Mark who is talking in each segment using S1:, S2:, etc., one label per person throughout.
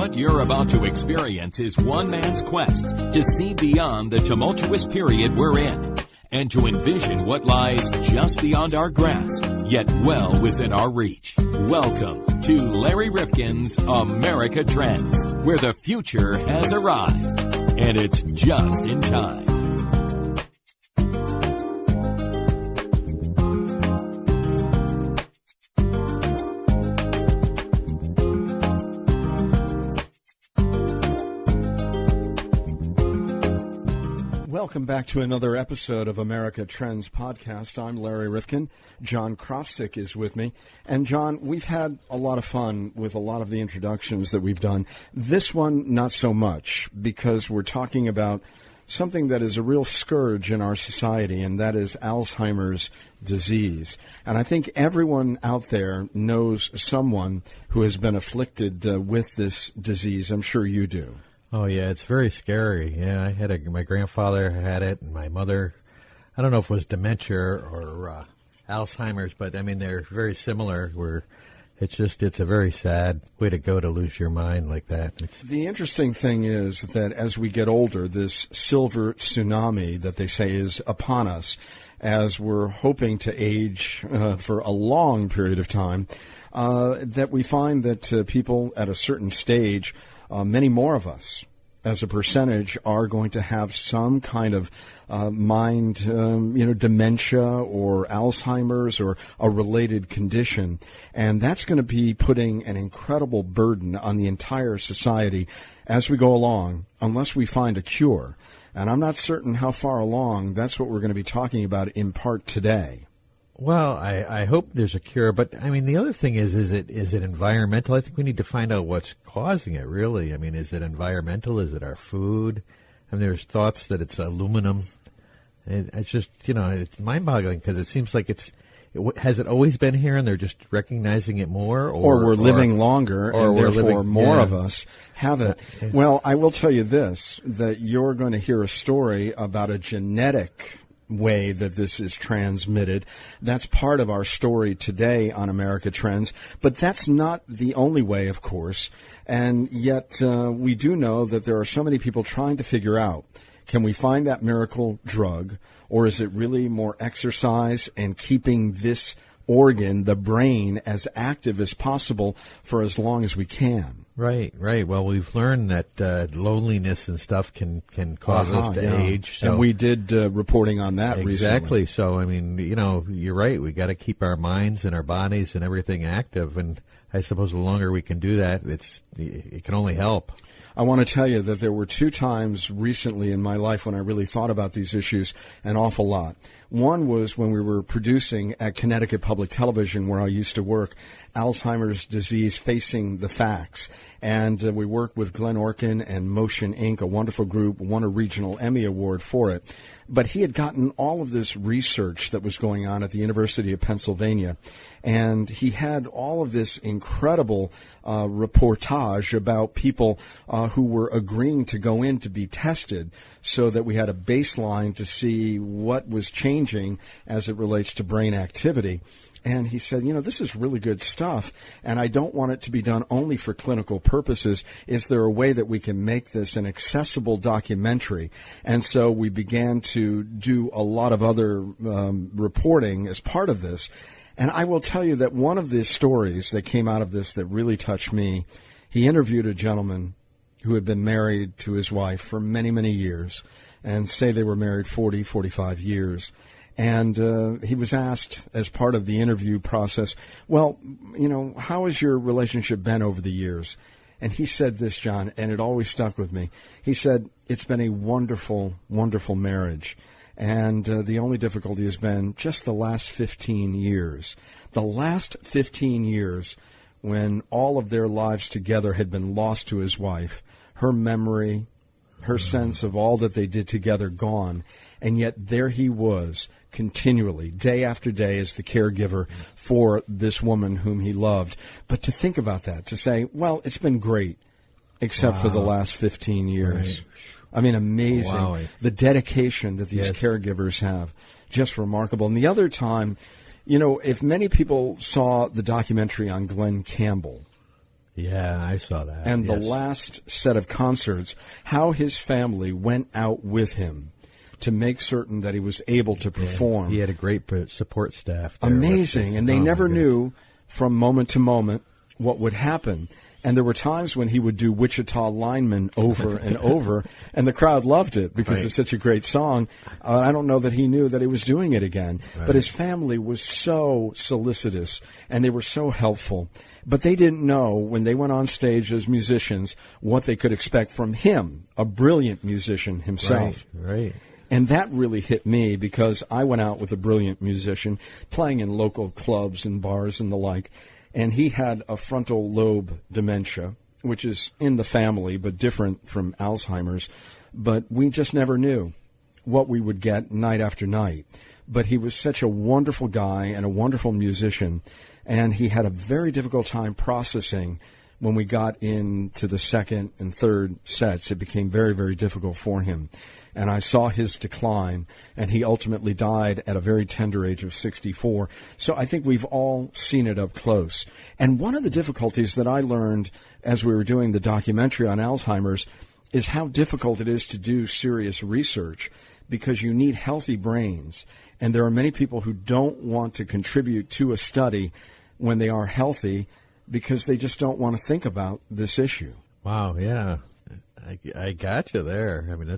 S1: What you're about to experience is one man's quest to see beyond the tumultuous period we're in and to envision what lies just beyond our grasp, yet well within our reach. Welcome to Larry Rifkin's America Trends, where the future has arrived, and it's just in time.
S2: Welcome back to another episode of America Trends Podcast. I'm Larry Rifkin. John Krofsick is with me. And John, we've had a lot of fun with a lot of the introductions that we've done. This one, not so much, because we're talking about something that is a real scourge in our society, and that is Alzheimer's disease. And I think everyone out there knows someone who has been afflicted with this disease. I'm sure you do.
S3: Oh, yeah, it's very scary. Yeah, I had my grandfather had it, and my mother. I don't know if it was dementia or Alzheimer's, but, I mean, they're very similar, where it's a very sad way to go to lose your mind like that.
S2: The interesting thing is that as we get older, this silver tsunami that they say is upon us, as we're hoping to age for a long period of time, that we find that people at a certain stage, many more of us, as a percentage, are going to have some kind of mind, dementia or Alzheimer's or a related condition. And that's going to be putting an incredible burden on the entire society as we go along, unless we find a cure. And I'm not certain how far along. That's what we're going to be talking about in part today.
S3: Well, I hope there's a cure, but I mean, the other thing is it environmental? I think we need to find out what's causing it, really. I mean, is it environmental? Is it our food? I mean, there's thoughts that it's aluminum. It's just, it's mind-boggling because it seems like has it always been here and they're just recognizing it more?
S2: Or we're living longer and therefore more of us have it. Well, I will tell you this, that you're going to hear a story about a genetic way that this is transmitted. That's part of our story today on America Trends, but that's not the only way, of course. And yet we do know that there are so many people trying to figure out, can we find that miracle drug, or is it really more exercise and keeping this organ, the brain, as active as possible for as long as we can?
S3: Right. Well, we've learned that loneliness and stuff can cause us to age. So.
S2: And we did reporting on that recently.
S3: Exactly. So, I mean, you're right. We got to keep our minds and our bodies and everything active. And I suppose the longer we can do that, it can only help.
S2: I want to tell you that there were 2 times recently in my life when I really thought about these issues an awful lot. One was when we were producing at Connecticut Public Television, where I used to work, Alzheimer's Disease Facing the Facts. And we worked with Glenn Orkin and Motion Inc., a wonderful group, won a regional Emmy Award for it. But he had gotten all of this research that was going on at the University of Pennsylvania, and he had all of this incredible reportage about people who were agreeing to go in to be tested so that we had a baseline to see what was changing as it relates to brain activity. And he said, this is really good stuff, and I don't want it to be done only for clinical purposes. Is there a way that we can make this an accessible documentary? And so we began to do a lot of other reporting as part of this. And I will tell you that one of the stories that came out of this that really touched me, he interviewed a gentleman who had been married to his wife for many, many years, and say they were married 40, 45 years. And he was asked as part of the interview process, well, how has your relationship been over the years? And he said this, John, and it always stuck with me. He said, it's been a wonderful, wonderful marriage. And the only difficulty has been just the last 15 years. The last 15 years when all of their lives together had been lost to his wife, her memory, her sense of all that they did together gone. And yet there he was, continually, day after day, as the caregiver for this woman whom he loved. But to think about that, to say, well, it's been great, except for the last 15 years. Right. I mean, amazing. Wow. The dedication that these caregivers have, just remarkable. And the other time, if many people saw the documentary on Glenn Campbell,
S3: Yeah, I saw that.
S2: And
S3: yes.
S2: the last set of concerts, how his family went out with him to make certain that he was able to perform.
S3: He had a great support staff there.
S2: Amazing. And they never knew from moment to moment what would happen. And there were times when he would do Wichita Lineman over and over, and the crowd loved it because it's such a great song. I don't know that he knew that he was doing it again. Right. But his family was so solicitous, and they were so helpful. But they didn't know when they went on stage as musicians what they could expect from him, a brilliant musician himself.
S3: Right.
S2: And that really hit me because I went out with a brilliant musician playing in local clubs and bars and the like. And he had a frontal lobe dementia, which is in the family, but different from Alzheimer's. But we just never knew what we would get night after night. But he was such a wonderful guy and a wonderful musician. And he had a very difficult time processing when we got into the second and third sets. It became very, very difficult for him. And I saw his decline, and he ultimately died at a very tender age of 64. So I think we've all seen it up close. And one of the difficulties that I learned as we were doing the documentary on Alzheimer's is how difficult it is to do serious research because you need healthy brains. And there are many people who don't want to contribute to a study when they are healthy because they just don't want to think about this issue.
S3: Wow, yeah. I got you there. I mean,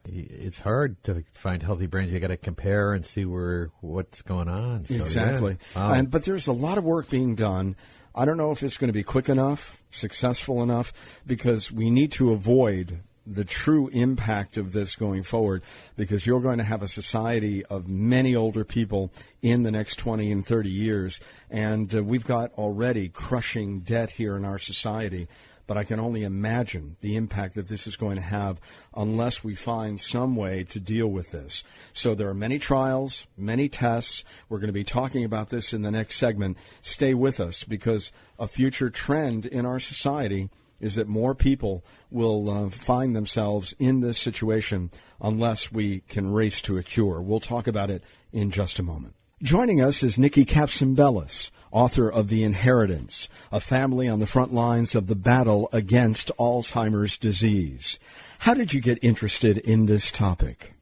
S3: it's hard to find healthy brains. You got to compare and see what's going on. So,
S2: exactly.
S3: Yeah. Wow.
S2: But there's a lot of work being done. I don't know if it's going to be quick enough, successful enough, because we need to avoid the true impact of this going forward, because you're going to have a society of many older people in the next 20 and 30 years. And we've got already crushing debt here in our society. But I can only imagine the impact that this is going to have unless we find some way to deal with this. So there are many trials, many tests. We're going to be talking about this in the next segment. Stay with us, because a future trend in our society is that more people will find themselves in this situation unless we can race to a cure. We'll talk about it in just a moment. Joining us is Niki Kapsambelis, author of The Inheritance, a family on the front lines of the battle against Alzheimer's disease. How did you get interested in this topic?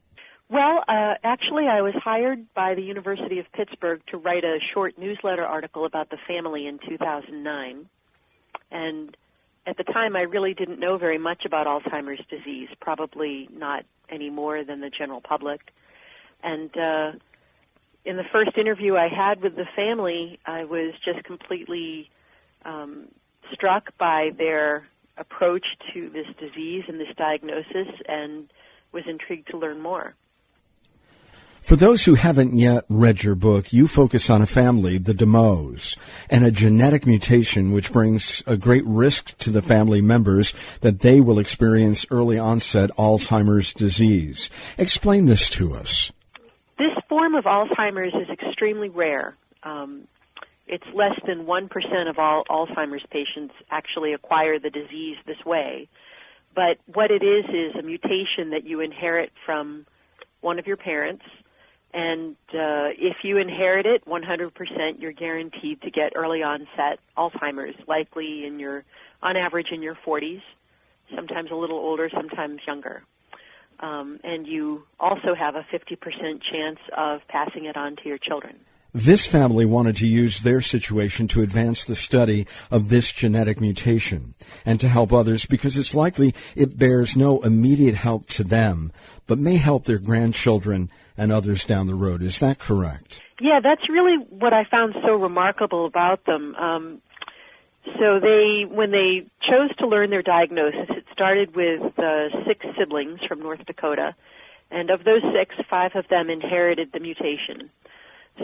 S4: Well, actually, I was hired by the University of Pittsburgh to write a short newsletter article about the family in 2009. And at the time, I really didn't know very much about Alzheimer's disease, probably not any more than the general public. And in the first interview I had with the family, I was just completely struck by their approach to this disease and this diagnosis, and was intrigued to learn more.
S2: For those who haven't yet read your book, you focus on a family, the DeMoes, and a genetic mutation which brings a great risk to the family members that they will experience early onset Alzheimer's disease. Explain this to us.
S4: This form of Alzheimer's is extremely rare. It's less than 1% of all Alzheimer's patients actually acquire the disease this way. But what it is a mutation that you inherit from one of your parents. And if you inherit it, 100% you're guaranteed to get early onset Alzheimer's, likely on average in your 40s, sometimes a little older, sometimes younger. And you also have a 50% chance of passing it on to your children.
S2: This family wanted to use their situation to advance the study of this genetic mutation and to help others because it's likely it bears no immediate help to them, but may help their grandchildren and others down the road. Is that correct?
S4: Yeah, that's really what I found so remarkable about them. So when they chose to learn their diagnosis, it started with 6 siblings from North Dakota, and of those 6, 5 of them inherited the mutation.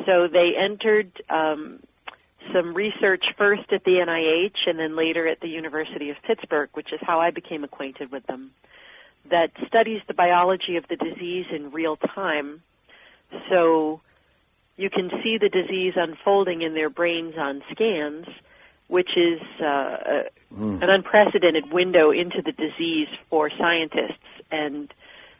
S4: So they entered some research first at the NIH and then later at the University of Pittsburgh, which is how I became acquainted with them, that studies the biology of the disease in real time. So you can see the disease unfolding in their brains on scans, which is an unprecedented window into the disease for scientists and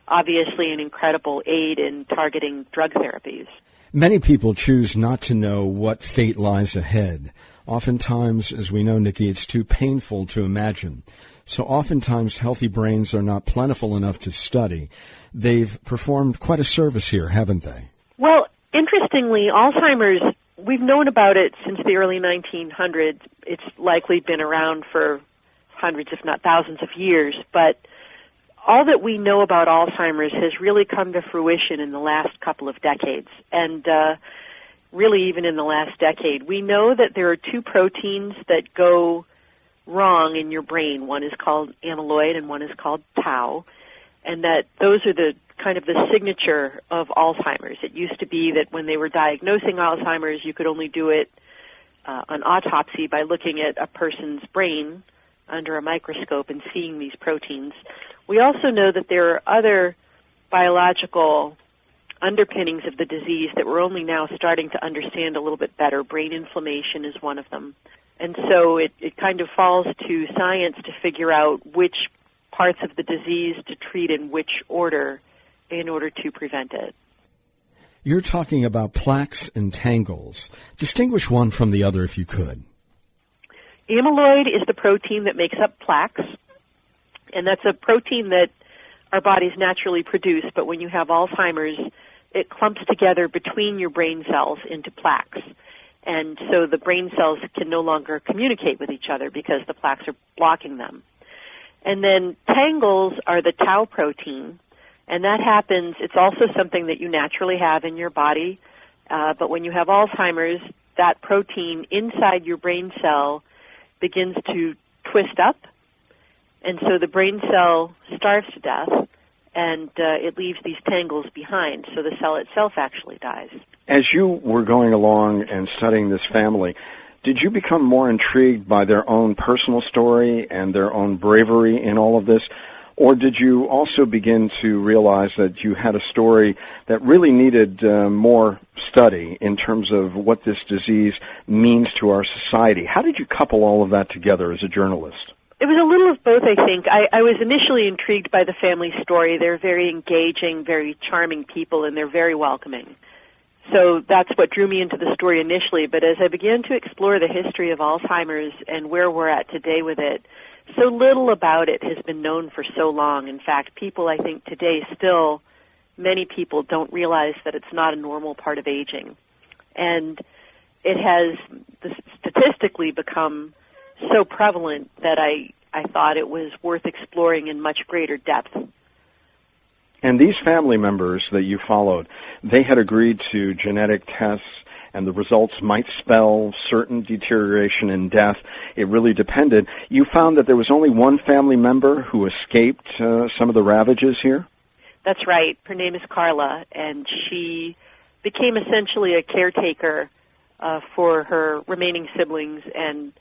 S4: obviously an incredible aid in targeting drug therapies.
S2: Many people choose not to know what fate lies ahead. Oftentimes, as we know, Niki, it's too painful to imagine. So oftentimes healthy brains are not plentiful enough to study. They've performed quite a service here, haven't they?
S4: Well, interestingly, Alzheimer's, we've known about it since the early 1900s. It's likely been around for hundreds, if not thousands of years, but all that we know about Alzheimer's has really come to fruition in the last couple of decades, and really even in the last decade. We know that there are two proteins that go wrong in your brain. One is called amyloid and one is called tau, and that those are the kind of the signature of Alzheimer's. It used to be that when they were diagnosing Alzheimer's, you could only do it on autopsy by looking at a person's brain under a microscope and seeing these proteins. We also know that there are other biological underpinnings of the disease that we're only now starting to understand a little bit better. Brain inflammation is one of them. And so it kind of falls to science to figure out which parts of the disease to treat in which order in order to prevent it.
S2: You're talking about plaques and tangles. Distinguish one from the other if you could.
S4: Amyloid is the protein that makes up plaques, and that's a protein that our bodies naturally produce, but when you have Alzheimer's, it clumps together between your brain cells into plaques. And so the brain cells can no longer communicate with each other because the plaques are blocking them. And then tangles are the tau protein, and that happens, it's also something that you naturally have in your body, but when you have Alzheimer's, that protein inside your brain cell begins to twist up, and so the brain cell starves to death, and it leaves these tangles behind, so the cell itself actually dies.
S2: As you were going along and studying this family, did you become more intrigued by their own personal story and their own bravery in all of this? Or did you also begin to realize that you had a story that really needed more study in terms of what this disease means to our society? How did you couple all of that together as a journalist?
S4: It was a little of both, I think. I was initially intrigued by the family story. They're very engaging, very charming people, and they're very welcoming. So that's what drew me into the story initially. But as I began to explore the history of Alzheimer's and where we're at today with it, so little about it has been known for so long. In fact, people, I think, today still, many people don't realize that it's not a normal part of aging. And it has statistically become so prevalent that I thought it was worth exploring in much greater depth.
S2: And these family members that you followed, they had agreed to genetic tests, and the results might spell certain deterioration and death. It really depended. You found that there was only one family member who escaped some of the ravages here?
S4: That's right. Her name is Carla, and she became essentially a caretaker for her remaining siblings and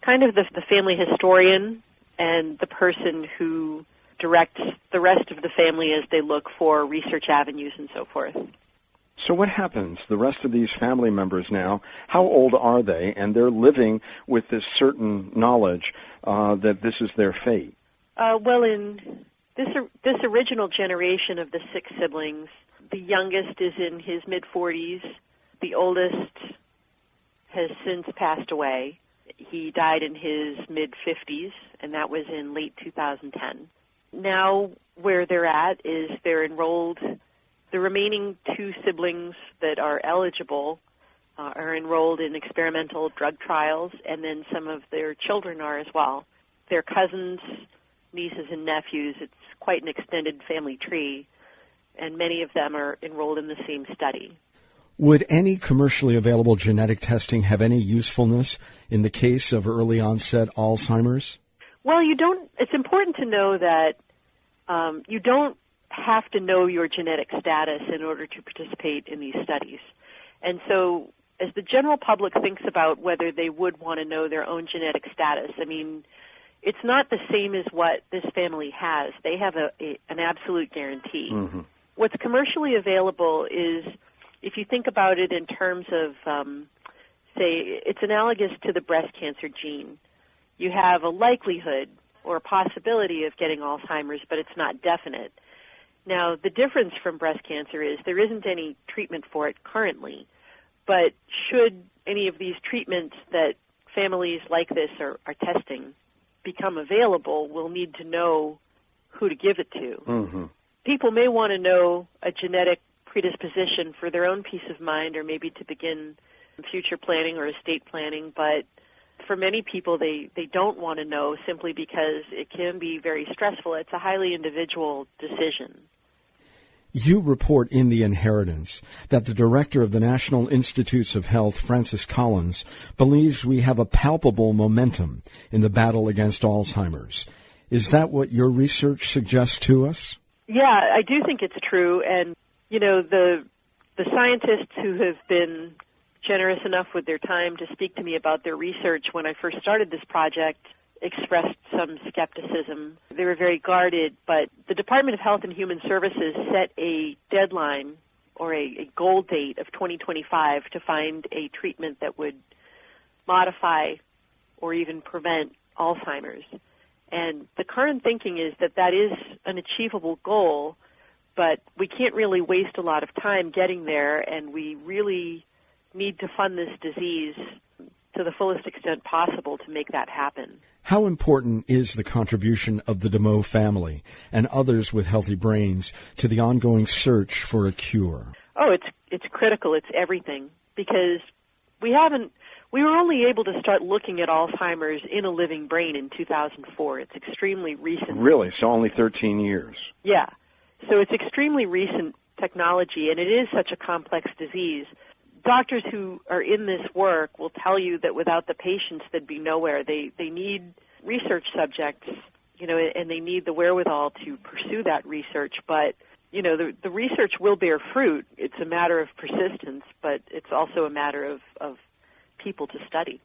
S4: kind of the family historian and the person who directs the rest of the family as they look for research avenues and so forth.
S2: So what happens? The rest of these family members now, how old are they? And they're living with this certain knowledge that this is their fate.
S4: Well, in this original generation of the 6 siblings, the youngest is in his mid-40s. The oldest has since passed away. He died in his mid-50s, and that was in late 2010. Now where they're at is they're enrolled. The remaining 2 siblings that are eligible are enrolled in experimental drug trials, and then some of their children are as well. Their cousins, nieces, and nephews, it's quite an extended family tree, and many of them are enrolled in the same study.
S2: Would any commercially available genetic testing have any usefulness in the case of early onset Alzheimer's?
S4: Well, it's important to know that you don't have to know your genetic status in order to participate in these studies. And so as the general public thinks about whether they would want to know their own genetic status, I mean, it's not the same as what this family has. They have an absolute guarantee. Mm-hmm. What's commercially available is, if you think about it in terms of, say, it's analogous to the breast cancer gene. You have a likelihood or a possibility of getting Alzheimer's, but it's not definite. Now, the difference from breast cancer is there isn't any treatment for it currently, but should any of these treatments that families like this are testing become available, we'll need to know who to give it to.
S2: Mm-hmm.
S4: People may want to know a genetic predisposition for their own peace of mind or maybe to begin future planning or estate planning, but for many people they don't want to know simply because it can be very stressful. It's a highly individual decision.
S2: You report in The Inheritance that the director of the National Institutes of Health, Francis Collins, believes we have a palpable momentum in the battle against Alzheimer's. Is that what your research suggests to us?
S4: Yeah, I do think it's true. And, you know, the scientists who have been generous enough with their time to speak to me about their research when I first started this project expressed some skepticism. They were very guarded, but the Department of Health and Human Services set a deadline or a goal date of 2025 to find a treatment that would modify or even prevent Alzheimer's. And the current thinking is that that is an achievable goal, but we can't really waste a lot of time getting there, and we really need to fund this disease to the fullest extent possible to make that happen.
S2: How important is the contribution of the DeMoe family and others with healthy brains to the ongoing search for a cure?
S4: Oh, it's critical. It's everything, because we were only able to start looking at Alzheimer's in a living brain in 2004. It's extremely recent.
S2: Really? So only 13 years?
S4: Yeah. So it's extremely recent technology, and it is such a complex disease. Doctors who are in this work will tell you that without the patients, they'd be nowhere. They need research subjects, you know, and they need the wherewithal to pursue that research. But, you know, the research will bear fruit. It's a matter of persistence, but it's also a matter of people to study.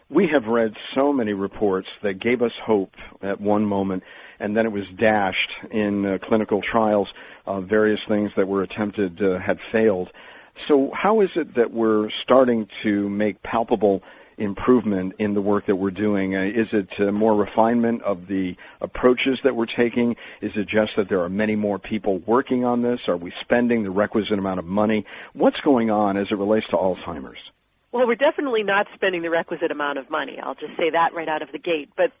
S2: We have read so many reports that gave us hope at one moment, and then it was dashed in clinical trials. Various things that were attempted had failed. So how is it that we're starting to make palpable improvement in the work that we're doing? Is it more refinement of the approaches that we're taking? Is it just that there are many more people working on this? Are we spending the requisite amount of money? What's going on as it relates to Alzheimer's?
S4: Well, we're definitely not spending the requisite amount of money. I'll just say that right out of the gate. But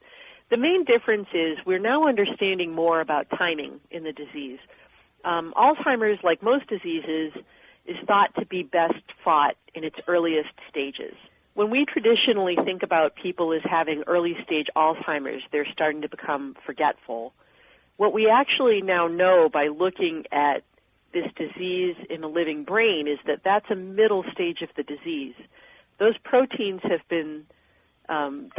S4: the main difference is we're now understanding more about timing in the disease. Alzheimer's, like most diseases, is thought to be best fought in its earliest stages. When we traditionally think about people as having early-stage Alzheimer's, they're starting to become forgetful. What we actually now know by looking at this disease in a living brain is that that's a middle stage of the disease. Those proteins have been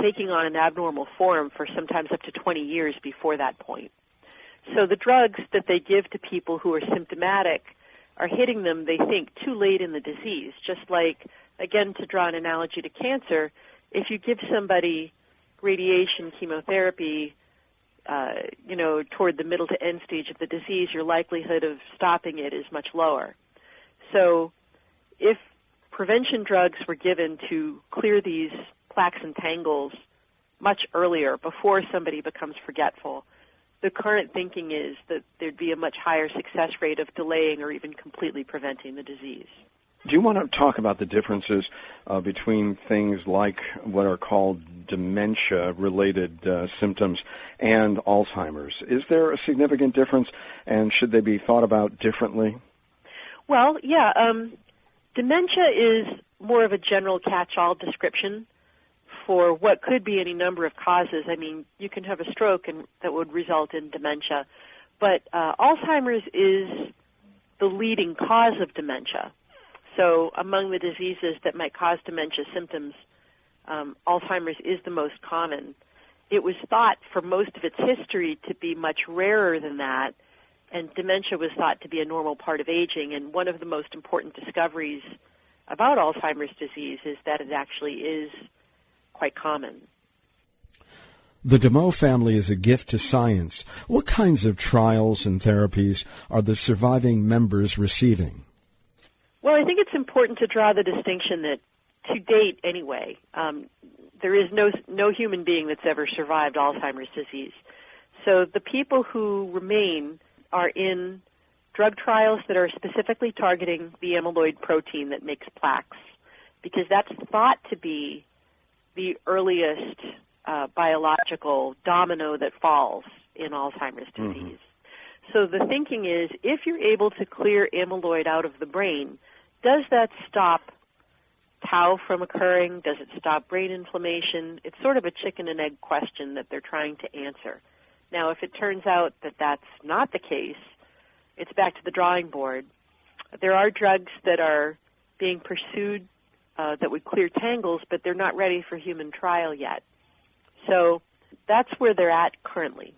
S4: taking on an abnormal form for sometimes up to 20 years before that point. So the drugs that they give to people who are symptomatic are hitting them, they think, too late in the disease. Just like, again, to draw an analogy to cancer, if you give somebody radiation chemotherapy, toward the middle to end stage of the disease, your likelihood of stopping it is much lower. So if prevention drugs were given to clear these plaques and tangles much earlier, before somebody becomes forgetful, the current thinking is that there'd be a much higher success rate of delaying or even completely preventing the disease.
S2: Do you want to talk about the differences between things like what are called dementia-related symptoms and Alzheimer's? Is there a significant difference, and should they be thought about differently?
S4: Well, yeah. Dementia is more of a general catch-all description for what could be any number of causes. I mean, you can have a stroke and that would result in dementia. But Alzheimer's is the leading cause of dementia. So among the diseases that might cause dementia symptoms, Alzheimer's is the most common. It was thought for most of its history to be much rarer than that, and dementia was thought to be a normal part of aging. And one of the most important discoveries about Alzheimer's disease is that it actually is quite common.
S2: The DeMoe family is a gift to science. What kinds of trials and therapies are the surviving members receiving?
S4: Well, I think it's important to draw the distinction that, to date anyway, there is no human being that's ever survived Alzheimer's disease. So the people who remain are in drug trials that are specifically targeting the amyloid protein that makes plaques, because that's thought to be the earliest biological domino that falls in Alzheimer's disease. So the thinking is, if you're able to clear amyloid out of the brain, does that stop tau from occurring? Does it stop brain inflammation? It's sort of a chicken and egg question that they're trying to answer. Now, if it turns out that that's not the case, it's back to the drawing board. There are drugs that are being pursued that would clear tangles, but they're not ready for human trial yet. So that's where they're at currently.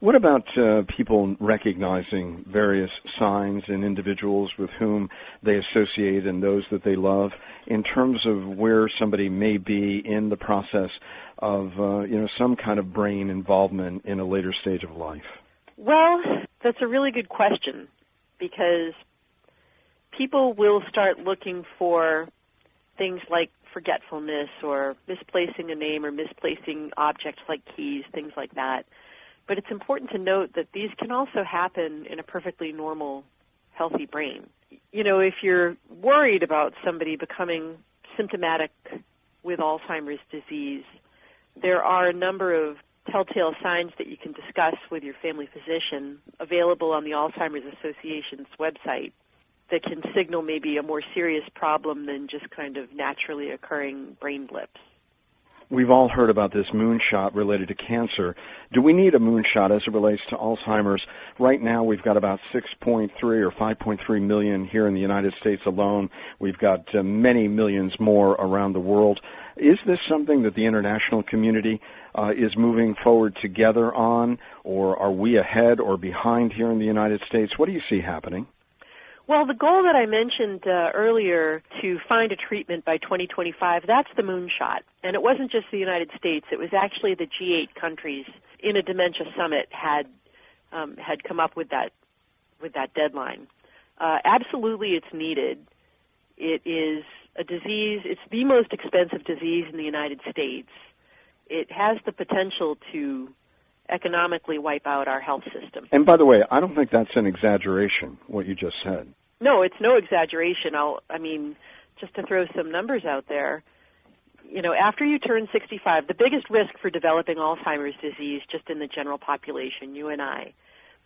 S2: What about people recognizing various signs in individuals with whom they associate and those that they love in terms of where somebody may be in the process of, some kind of brain involvement in a later stage of life?
S4: Well, that's a really good question, because people will start looking for things like forgetfulness or misplacing a name or misplacing objects like keys, things like that. But it's important to note that these can also happen in a perfectly normal, healthy brain. If you're worried about somebody becoming symptomatic with Alzheimer's disease, there are a number of telltale signs that you can discuss with your family physician available on the Alzheimer's Association's website that can signal maybe a more serious problem than just kind of naturally occurring brain blips.
S2: We've all heard about this moonshot related to cancer. Do we need a moonshot as it relates to Alzheimer's? Right now, we've got about 6.3 or 5.3 million here in the United States alone. We've got many millions more around the world. Is this something that the international community is moving forward together on, or are we ahead or behind here in the United States? What do you see happening?
S4: Well, the goal that I mentioned earlier to find a treatment by 2025, that's the moonshot. And it wasn't just the United States. It was actually the G8 countries in a dementia summit had come up with that deadline. Absolutely, it's needed. It is a disease. It's the most expensive disease in the United States. It has the potential to economically wipe out our health system.
S2: And by the way, I don't think that's an exaggeration, what you just said.
S4: No, it's no exaggeration. Just to throw some numbers out there, after you turn 65, the biggest risk for developing Alzheimer's disease, just in the general population, you and I,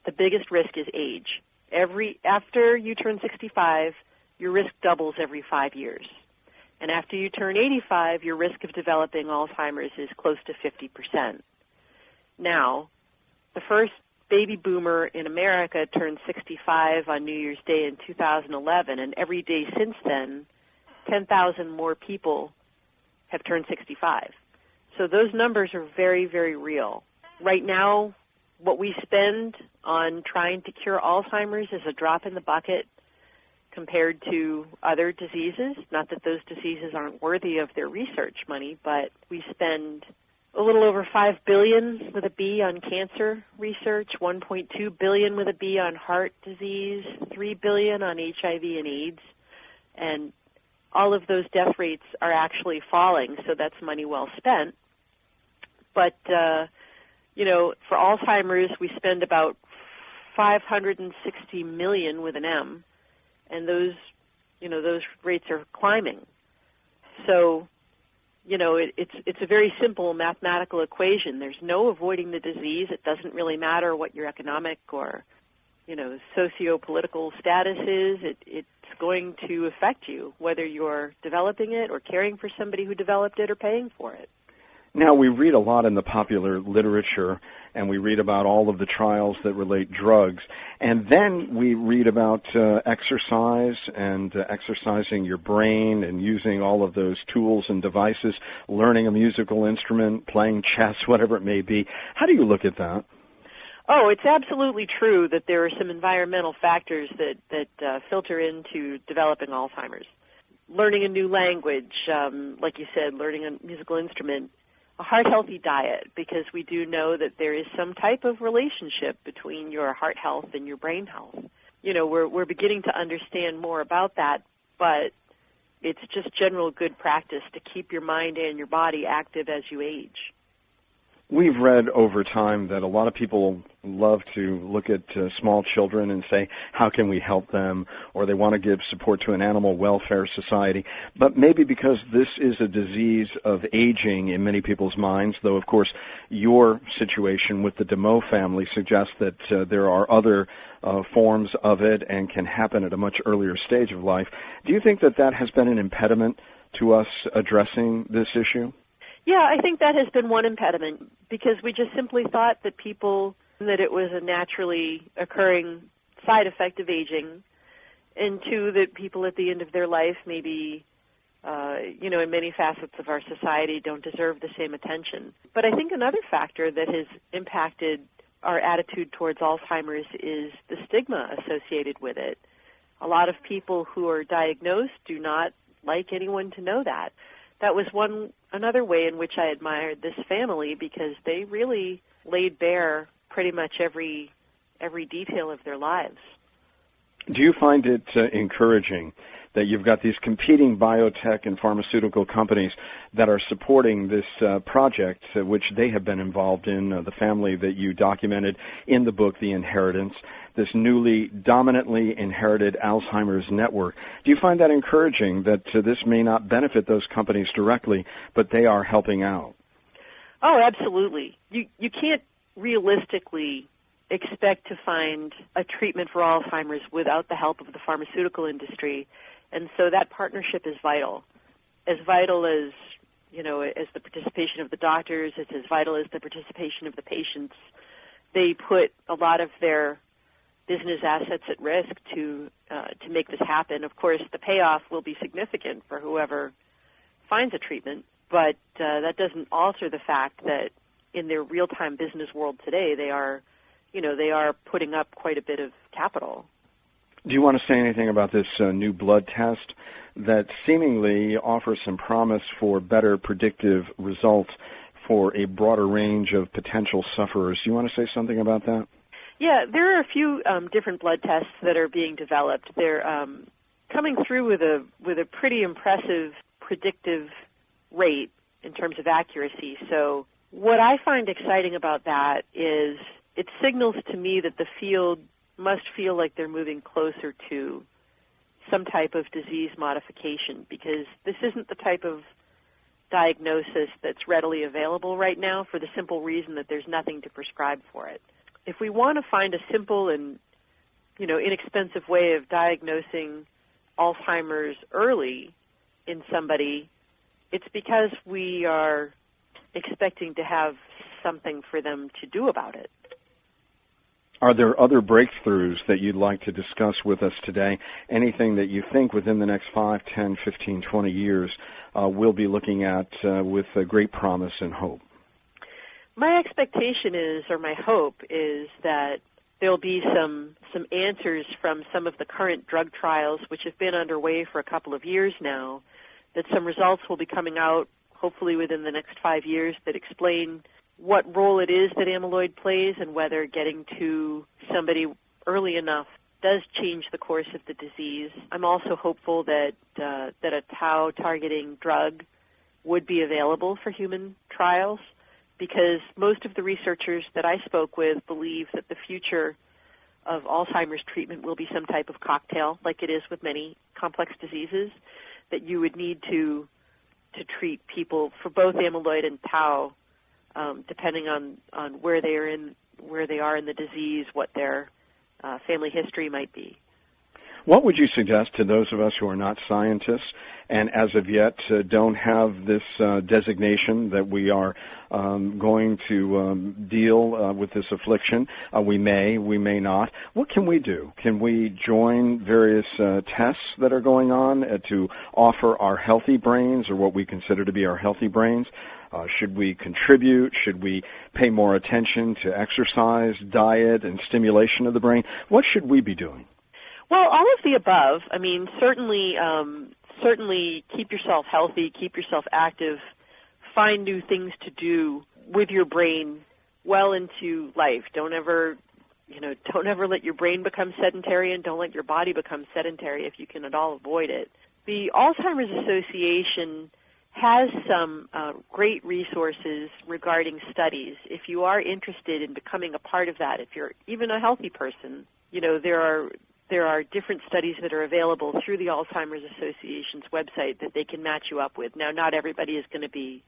S4: the biggest risk is age. After you turn 65, your risk doubles every 5 years. And after you turn 85, your risk of developing Alzheimer's is close to 50%. Now, the first baby boomer in America turned 65 on New Year's Day in 2011, and every day since then, 10,000 more people have turned 65. So those numbers are very, very real. Right now, what we spend on trying to cure Alzheimer's is a drop in the bucket compared to other diseases. Not that those diseases aren't worthy of their research money, but we spend a little over $5 billion with a B on cancer research, $1.2 billion with a B on heart disease, $3 billion on HIV and AIDS, and all of those death rates are actually falling, so that's money well spent. But, for Alzheimer's, we spend about $560 million with an M, and those rates are climbing. So, it's a very simple mathematical equation. There's no avoiding the disease. It doesn't really matter what your economic or, socio-political status is. It's going to affect you, whether you're developing it or caring for somebody who developed it or paying for it.
S2: Now, we read a lot in the popular literature, and we read about all of the trials that relate drugs, and then we read about exercise and exercising your brain and using all of those tools and devices, learning a musical instrument, playing chess, whatever it may be. How do you look at that?
S4: Oh, it's absolutely true that there are some environmental factors that filter into developing Alzheimer's. Learning a new language, like you said, learning a musical instrument, a heart-healthy diet, because we do know that there is some type of relationship between your heart health and your brain health. We're beginning to understand more about that, but it's just general good practice to keep your mind and your body active as you age.
S2: We've read over time that a lot of people love to look at small children and say, how can we help them? Or they want to give support to an animal welfare society. But maybe because this is a disease of aging in many people's minds, though, of course, your situation with the DeMoe family suggests that there are other forms of it and can happen at a much earlier stage of life. Do you think that that has been an impediment to us addressing this issue?
S4: Yeah, I think that has been one impediment, because we just simply thought that it was a naturally occurring side effect of aging, and two, that people at the end of their life maybe, in many facets of our society don't deserve the same attention. But I think another factor that has impacted our attitude towards Alzheimer's is the stigma associated with it. A lot of people who are diagnosed do not like anyone to know that. That was another way in which I admired this family, because they really laid bare pretty much every detail of their lives.
S2: Do you find it encouraging that you've got these competing biotech and pharmaceutical companies that are supporting this project, which they have been involved in, the family that you documented in the book, The Inheritance, this newly dominantly inherited Alzheimer's network? Do you find that encouraging, that this may not benefit those companies directly, but they are helping out?
S4: Oh, absolutely. You can't realistically expect to find a treatment for Alzheimer's without the help of the pharmaceutical industry, and so that partnership is vital. As vital as the participation of the doctors, it's as vital as the participation of the patients. They put a lot of their business assets at risk to make this happen. Of course, the payoff will be significant for whoever finds a treatment, but that doesn't alter the fact that in their real-time business world today, they are putting up quite a bit of capital.
S2: Do you want to say anything about this new blood test that seemingly offers some promise for better predictive results for a broader range of potential sufferers? Do you want to say something about that?
S4: Yeah, there are a few different blood tests that are being developed. They're coming through with a pretty impressive predictive rate in terms of accuracy. So what I find exciting about that is it signals to me that the field must feel like they're moving closer to some type of disease modification, because this isn't the type of diagnosis that's readily available right now, for the simple reason that there's nothing to prescribe for it. If we want to find a simple and inexpensive way of diagnosing Alzheimer's early in somebody, it's because we are expecting to have something for them to do about it.
S2: Are there other breakthroughs that you'd like to discuss with us today? Anything that you think within the next 5, 10, 15, 20 years we'll be looking at with great promise and hope?
S4: My expectation is, or my hope is, that there'll be some answers from some of the current drug trials, which have been underway for a couple of years now, that some results will be coming out hopefully within the next 5 years that explain what role it is that amyloid plays and whether getting to somebody early enough does change the course of the disease. I'm also hopeful that a tau targeting drug would be available for human trials, because most of the researchers that I spoke with believe that the future of Alzheimer's treatment will be some type of cocktail, like it is with many complex diseases, that you would need to treat people for both amyloid and tau, depending on where they are in the disease, what their family history might be.
S2: What would you suggest to those of us who are not scientists and as of yet don't have this designation that we are going to deal with this affliction? We may not. What can we do? Can we join various tests that are going on to offer our healthy brains, or what we consider to be our healthy brains? Should we contribute? Should we pay more attention to exercise, diet, and stimulation of the brain? What should we be doing?
S4: Well, all of the above. I mean, certainly keep yourself healthy, keep yourself active, find new things to do with your brain well into life. Don't ever let your brain become sedentary, and don't let your body become sedentary if you can at all avoid it. The Alzheimer's Association has some great resources regarding studies. If you are interested in becoming a part of that, if you're even a healthy person, there are different studies that are available through the Alzheimer's Association's website that they can match you up with. Now, not everybody is going to be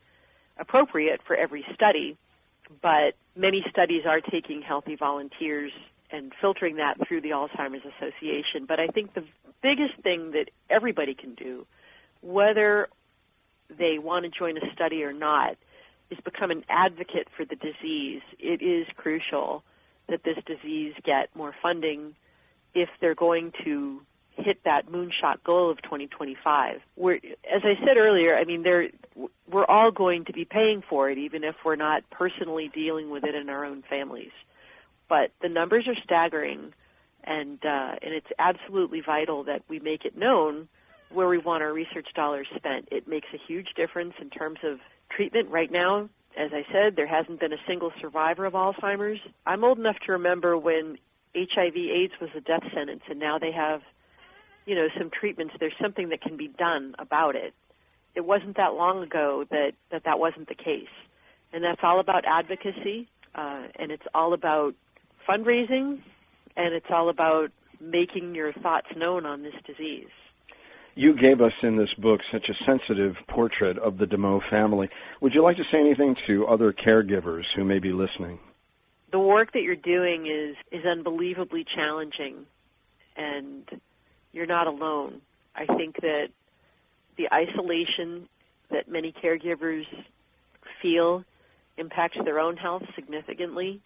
S4: appropriate for every study, but many studies are taking healthy volunteers and filtering that through the Alzheimer's Association. But I think the biggest thing that everybody can do, whether they want to join a study or not, is become an advocate for the disease. It is crucial that this disease get more funding if they're going to hit that moonshot goal of 2025. As I said earlier, we're all going to be paying for it, even if we're not personally dealing with it in our own families. But the numbers are staggering, and it's absolutely vital that we make it known where we want our research dollars spent. It makes a huge difference in terms of treatment. Right now, as I said, there hasn't been a single survivor of Alzheimer's. I'm old enough to remember when HIV/AIDS was a death sentence, and now they have, some treatments. There's something that can be done about it. It wasn't that long ago that wasn't the case. And that's all about advocacy, and it's all about fundraising, and it's all about making your thoughts known on this disease.
S2: You gave us in this book such a sensitive portrait of the DeMoe family. Would you like to say anything to other caregivers who may be listening?
S4: The work that you're doing is unbelievably challenging, and you're not alone. I think that the isolation that many caregivers feel impacts their own health significantly,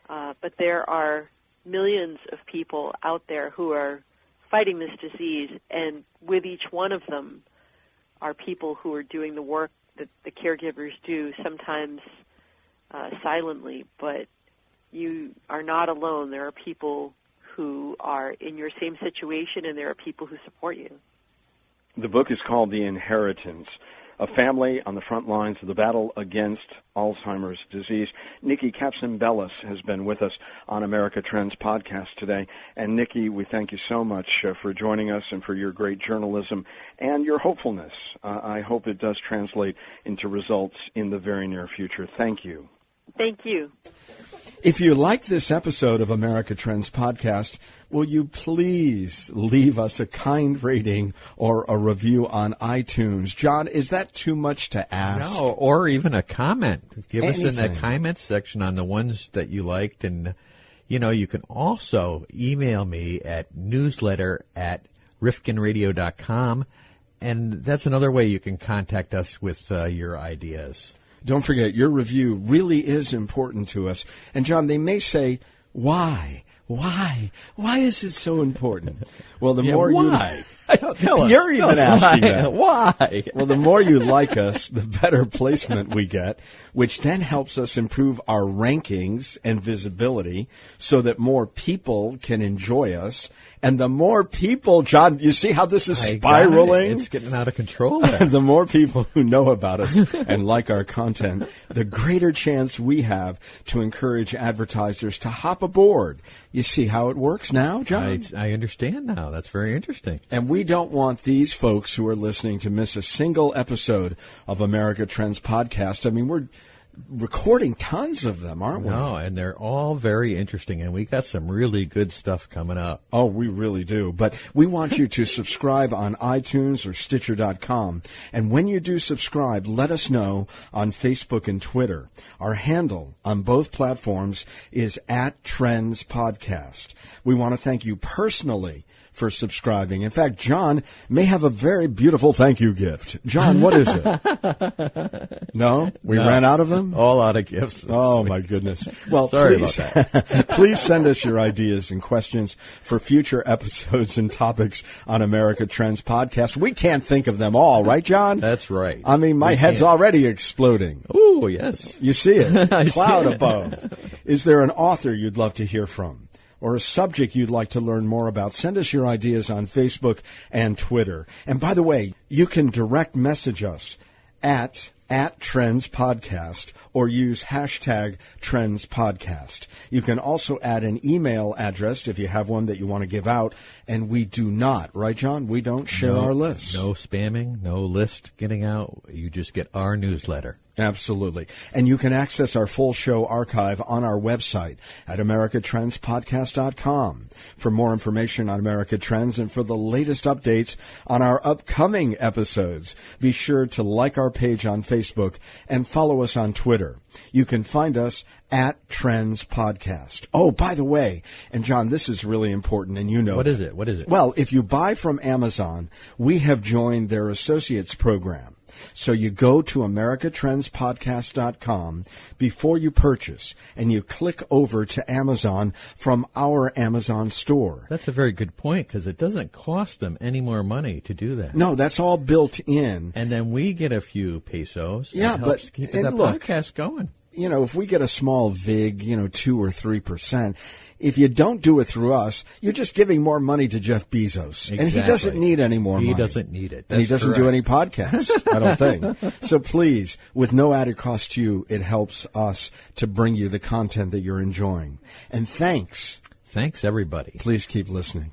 S4: but there are millions of people out there who are fighting this disease, and with each one of them are people who are doing the work that the caregivers do, sometimes silently, but you are not alone. There are people who are in your same situation, and there are people who support you.
S2: The book is called The Inheritance, a family on the front lines of the battle against Alzheimer's disease. Niki Kapsambelis has been with us on America Trends podcast today. And Niki, we thank you so much for joining us and for your great journalism and your hopefulness. I hope it does translate into results in the very near future. Thank you.
S4: Thank you.
S2: If you like this episode of America Trends podcast, will you please leave us a kind rating or a review on iTunes? John, is that too much to ask?
S3: No, or even a comment. Give
S2: Anything.
S3: us in the comments section on the ones that you liked. And, you can also email me at newsletter@rifkinradio.com. And that's another way you can contact us with your ideas.
S2: Don't forget, your review really is important to us. And, John, they may say, why? Why? Why is it so important? Well, the more
S3: why?
S2: you... You're even asking that.
S3: Why?
S2: Well, the more you like us, the better placement we get, which then helps us improve our rankings and visibility so that more people can enjoy us. And the more people, John, you see how this is spiraling?
S3: It's getting out of control there.
S2: The more people who know about us and like our content, the greater chance we have to encourage advertisers to hop aboard. You see how it works now, John?
S3: I understand now. That's very interesting.
S2: And we don't want these folks who are listening to miss a single episode of America Trends podcast. I mean, we're recording tons of them, aren't we?
S3: No, and they're all very interesting, and we got some really good stuff coming up.
S2: Oh, we really do. But we want you to subscribe on iTunes or Stitcher.com. And when you do subscribe, let us know on Facebook and Twitter. Our handle on both platforms is @TrendsPodcast. We want to thank you personally for subscribing. In fact, John may have a very beautiful thank you gift. John, what is it? No? We ran out of them?
S3: All out of gifts.
S2: Oh, my goodness. Well,
S3: sorry
S2: please,
S3: about that.
S2: Please send us your ideas and questions for future episodes and topics on America Trends Podcast. We can't think of them all, right, John?
S3: That's right.
S2: I mean, my head's already exploding.
S3: Oh, yes.
S2: You see it.
S3: I
S2: Cloud
S3: see it.
S2: above. Is there an author you'd love to hear from? Or a subject you'd like to learn more about? Send us your ideas on Facebook and Twitter. And by the way, you can direct message us at @TrendsPodcast or use hashtag TrendsPodcast. You can also add an email address if you have one that you want to give out, and we do not, right, John? We don't share our list.
S3: No spamming, no list getting out. You just get our newsletter.
S2: Absolutely. And you can access our full show archive on our website at americatrendspodcast.com. For more information on America Trends and for the latest updates on our upcoming episodes, be sure to like our page on Facebook and follow us on Twitter. You can find us at Trends Podcast. Oh, by the way, and John, this is really important, and you know
S3: What is it? What is it?
S2: Well, if you buy from Amazon, we have joined their Associates program. So you go to americatrendspodcast.com before you purchase, and you click over to Amazon from our Amazon store.
S3: That's a very good point, because it doesn't cost them any more money to do that.
S2: No, that's all built in.
S3: And then we get a few pesos.
S2: Yeah,
S3: that helps
S2: but
S3: keep
S2: and
S3: the
S2: look,
S3: podcast going.
S2: You know, if we get a small VIG, 2 or 3%, if you don't do it through us, you're just giving more money to Jeff Bezos.
S3: Exactly.
S2: And he doesn't need any more money.
S3: He doesn't need it.
S2: And he
S3: That's
S2: doesn't do any
S3: correct.
S2: podcasts, I don't think. So please, with no added cost to you, it helps us to bring you the content that you're enjoying. And thanks.
S3: Thanks, everybody.
S2: Please keep listening.